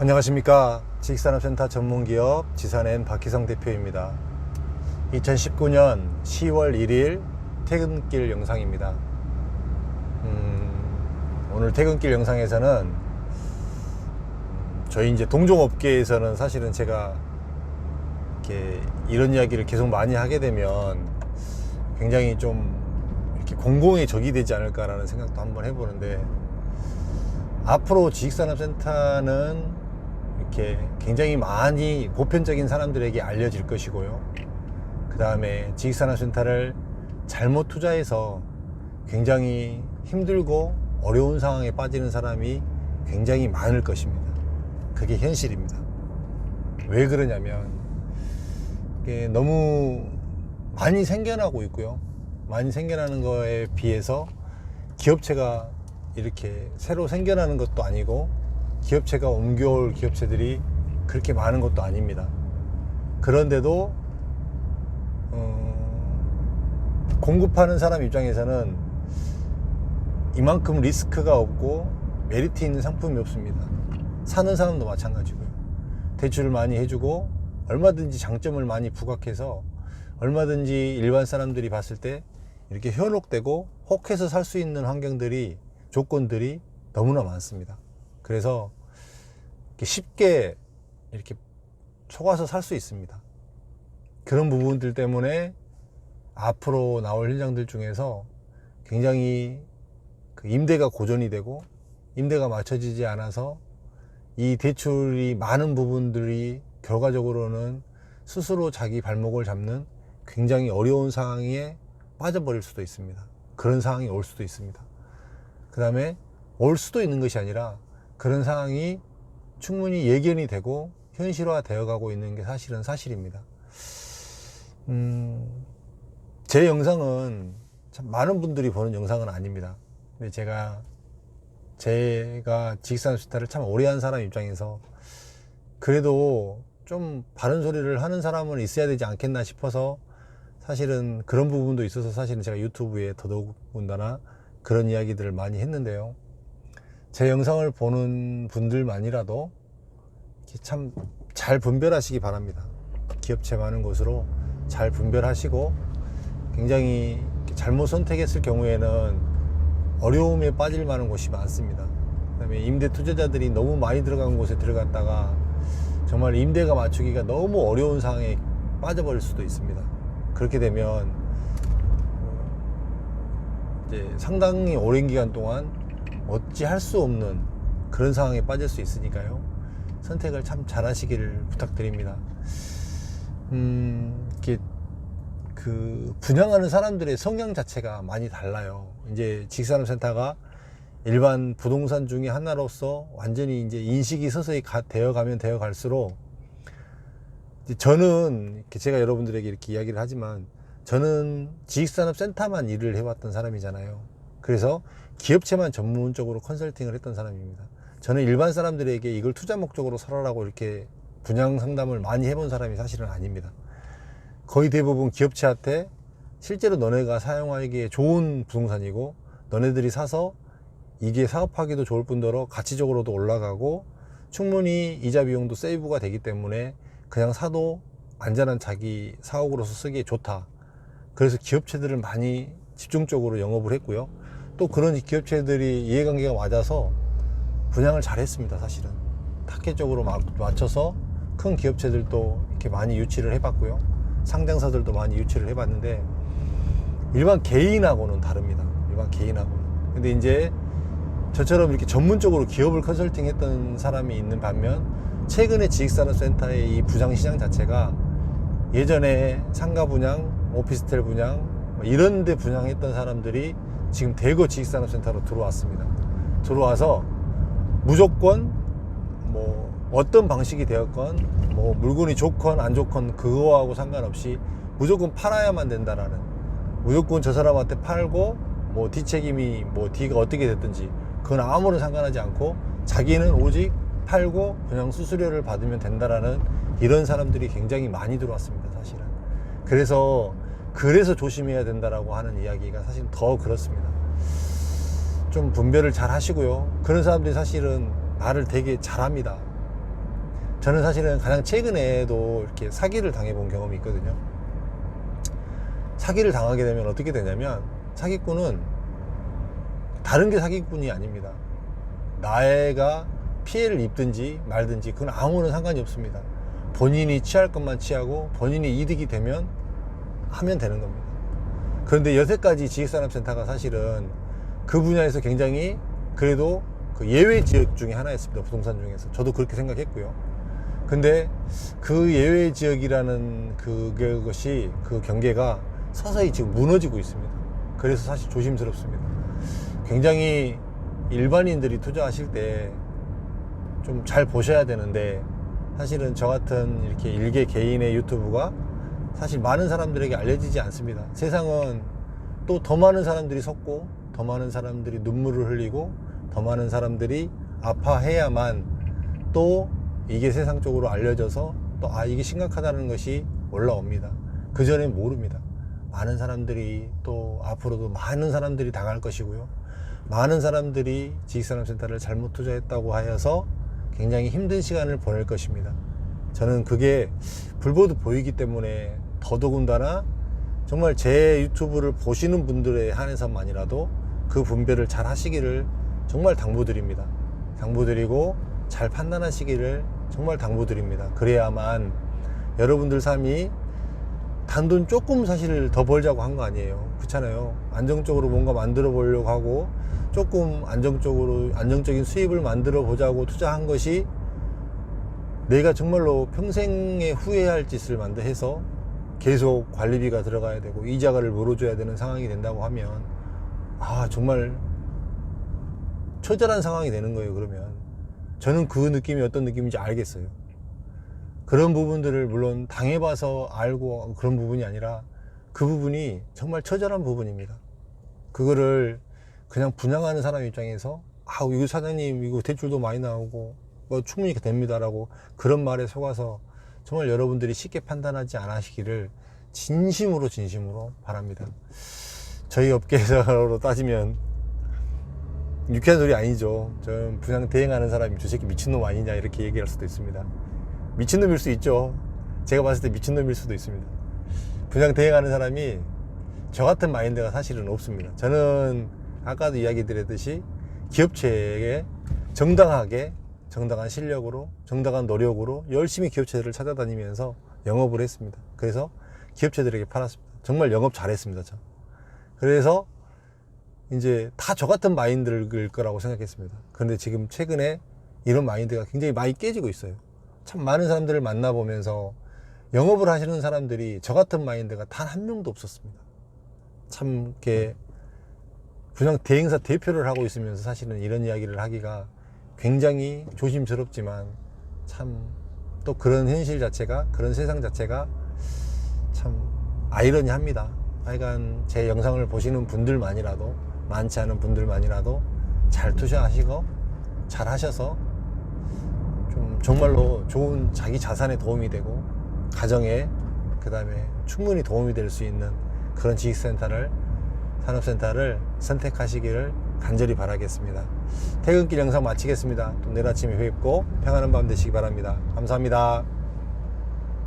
안녕하십니까. 지식산업센터 전문기업 지산엔 박희성 대표입니다. 2019년 10월 1일 퇴근길 영상입니다. 오늘 퇴근길 영상에서는 저희 이제 동종업계에서는 사실은 제가 이렇게 이런 이야기를 계속 많이 하게 되면 굉장히 좀 이렇게 공공의 적이 되지 않을까라는 생각도 한번 해보는데, 앞으로 지식산업센터는 이렇게 굉장히 많이 보편적인 사람들에게 알려질 것이고요. 그 다음에 지식산업센터를 잘못 투자해서 굉장히 힘들고 어려운 상황에 빠지는 사람이 굉장히 많을 것입니다. 그게 현실입니다. 왜 그러냐면 이게 너무 많이 생겨나고 있고요. 많이 생겨나는 거에 비해서 기업체가 이렇게 새로 생겨나는 것도 아니고 기업체가 옮겨올 기업체들이 그렇게 많은 것도 아닙니다. 그런데도 공급하는 사람 입장에서는 이만큼 리스크가 없고 메리트 있는 상품이 없습니다. 사는 사람도 마찬가지고요. 대출을 많이 해주고 얼마든지 장점을 많이 부각해서 얼마든지 일반 사람들이 봤을 때 이렇게 현혹되고 혹해서 살 수 있는 환경들이, 조건들이 너무나 많습니다. 그래서 쉽게 이렇게 속아서 살 수 있습니다. 그런 부분들 때문에 앞으로 나올 현장들 중에서 굉장히 임대가 고전이 되고 임대가 맞춰지지 않아서 이 대출이 많은 부분들이 결과적으로는 스스로 자기 발목을 잡는 굉장히 어려운 상황에 빠져버릴 수도 있습니다. 그런 상황이 올 수도 있습니다. 그 다음에 올 수도 있는 것이 아니라 그런 상황이 충분히 예견이 되고 현실화 되어 가고 있는 게 사실은 사실입니다. 제 영상은 참 많은 분들이 보는 영상은 아닙니다. 근데 제가 지식산업센터를 참 오래 한 사람 입장에서 그래도 좀 바른 소리를 하는 사람은 있어야 되지 않겠나 싶어서 사실은 그런 부분도 있어서 사실은 제가 유튜브에 더더군다나 그런 이야기들을 많이 했는데요. 제 영상을 보는 분들만이라도 참 잘 분별하시기 바랍니다. 기업체 많은 곳으로 잘 분별하시고 굉장히 잘못 선택했을 경우에는 어려움에 빠질 만한 곳이 많습니다. 그 다음에 임대 투자자들이 너무 많이 들어간 곳에 들어갔다가 정말 임대가 맞추기가 너무 어려운 상황에 빠져버릴 수도 있습니다. 그렇게 되면 이제 상당히 오랜 기간 동안 어찌 할 수 없는 그런 상황에 빠질 수 있으니까요. 선택을 참 잘 하시기를 부탁드립니다. 이렇게 분양하는 사람들의 성향 자체가 많이 달라요. 이제 지식산업센터가 일반 부동산 중에 하나로서 완전히 이제 인식이 서서히 되어가면 되어갈수록, 저는 제가 여러분들에게 이렇게 이야기를 하지만 저는 지식산업센터만 일을 해왔던 사람이잖아요. 그래서 기업체만 전문적으로 컨설팅을 했던 사람입니다. 저는 일반 사람들에게 이걸 투자 목적으로 살아라고 이렇게 분양 상담을 많이 해본 사람이 사실은 아닙니다. 거의 대부분 기업체한테 실제로 너네가 사용하기에 좋은 부동산이고 너네들이 사서 이게 사업하기도 좋을 뿐더러 가치적으로도 올라가고 충분히 이자 비용도 세이브가 되기 때문에 그냥 사도 안전한 자기 사옥으로서 쓰기에 좋다. 그래서 기업체들을 많이 집중적으로 영업을 했고요. 또 그런 기업체들이 이해관계가 맞아서 분양을 잘 했습니다. 사실은 타겟적으로 맞춰서 큰 기업체들도 이렇게 많이 유치를 해봤고요. 상장사들도 많이 유치를 해봤는데 일반 개인하고는 다릅니다. 일반 개인하고는. 근데 이제 저처럼 이렇게 전문적으로 기업을 컨설팅 했던 사람이 있는 반면, 최근에 지식산업센터의 이 부장시장 자체가 예전에 상가 분양, 오피스텔 분양 이런 데 분양했던 사람들이 지금 대거 지식산업센터로 들어왔습니다. 들어와서 무조건 뭐 어떤 방식이 되었건 뭐 물건이 좋건 안 좋건 그거하고 상관없이 무조건 팔아야만 된다라는, 무조건 저 사람한테 팔고 뭐 뒷책임이 뭐 뒤가 어떻게 됐든지 그건 아무런 상관하지 않고 자기는 오직 팔고 그냥 수수료를 받으면 된다라는 이런 사람들이 굉장히 많이 들어왔습니다. 사실은. 그래서 조심해야 된다라고 하는 이야기가 사실 더 그렇습니다. 좀 분별을 잘 하시고요. 그런 사람들이 사실은 말을 되게 잘합니다. 저는 사실은 가장 최근에도 이렇게 사기를 당해본 경험이 있거든요. 사기를 당하게 되면 어떻게 되냐면, 사기꾼은 다른 게 사기꾼이 아닙니다. 나애가 피해를 입든지 말든지 그건 아무런 상관이 없습니다. 본인이 취할 것만 취하고 본인이 이득이 되면 하면 되는 겁니다. 그런데 여태까지 지식산업센터가 사실은 그 분야에서 굉장히 그래도 그 예외 지역 중에 하나였습니다. 부동산 중에서. 저도 그렇게 생각했고요. 근데 그 예외 지역이라는 그것이, 그 경계가 서서히 지금 무너지고 있습니다. 그래서 사실 조심스럽습니다. 굉장히 일반인들이 투자하실 때 좀 잘 보셔야 되는데, 사실은 저 같은 이렇게 일개 개인의 유튜브가 사실 많은 사람들에게 알려지지 않습니다. 세상은 또 더 많은 사람들이 섰고, 더 많은 사람들이 눈물을 흘리고, 더 많은 사람들이 아파해야만 또 이게 세상적으로 알려져서 또 이게 심각하다는 것이 올라옵니다. 그 전엔 모릅니다. 많은 사람들이 또 앞으로도 많은 사람들이 당할 것이고요. 많은 사람들이 지식산업센터를 잘못 투자했다고 하여서 굉장히 힘든 시간을 보낼 것입니다. 저는 그게 불보듯 보이기 때문에 더더군다나 정말 제 유튜브를 보시는 분들에 한해서만이라도 그 분별을 잘 하시기를 정말 당부드립니다. 당부드리고 잘 판단하시기를 정말 당부드립니다. 그래야만 여러분들 삶이 단돈 조금 사실 더 벌자고 한 거 아니에요. 그렇잖아요. 안정적으로 뭔가 만들어 보려고 하고 조금 안정적인 수입을 만들어 보자고 투자한 것이 내가 정말로 평생에 후회할 짓을 해서 계속 관리비가 들어가야 되고 이자를 물어줘야 되는 상황이 된다고 하면 정말 처절한 상황이 되는 거예요. 그러면 저는 그 느낌이 어떤 느낌인지 알겠어요. 그런 부분들을 물론 당해봐서 알고 그런 부분이 아니라 그 부분이 정말 처절한 부분입니다. 그거를 그냥 분양하는 사람 입장에서 이거 사장님 이거 대출도 많이 나오고 충분히 됩니다라고 그런 말에 속아서 정말 여러분들이 쉽게 판단하지 않으시기를 진심으로 바랍니다. 저희 업계에서 따지면 유쾌한 소리 아니죠. 좀 분양 대행하는 사람이 저 새끼 미친놈 아니냐 이렇게 얘기할 수도 있습니다. 미친놈일 수 있죠. 제가 봤을 때 미친놈일 수도 있습니다. 분양 대행하는 사람이 저 같은 마인드가 사실은 없습니다. 저는 아까도 이야기 드렸듯이 기업체에 정당하게 정당한 실력으로 정당한 노력으로 열심히 기업체들을 찾아다니면서 영업을 했습니다. 그래서 기업체들에게 팔았습니다. 정말 영업 잘했습니다. 저. 그래서 이제 다 저 같은 마인드일 거라고 생각했습니다. 그런데 지금 최근에 이런 마인드가 굉장히 많이 깨지고 있어요. 참 많은 사람들을 만나보면서 영업을 하시는 사람들이 저 같은 마인드가 단 한 명도 없었습니다. 참 이렇게 분양 대행사 대표를 하고 있으면서 사실은 이런 이야기를 하기가 굉장히 조심스럽지만 참 또 그런 현실 자체가, 그런 세상 자체가 참 아이러니합니다. 하여간 제 영상을 보시는 분들만이라도, 많지 않은 분들만이라도 잘 투자하시고 잘 하셔서 좀 정말로 좋은 자기 자산에 도움이 되고 가정에 그 다음에 충분히 도움이 될 수 있는 그런 산업센터를 선택하시기를 간절히 바라겠습니다. 퇴근길 영상 마치겠습니다. 또 내일 아침에 뵙고 평안한 밤 되시기 바랍니다. 감사합니다.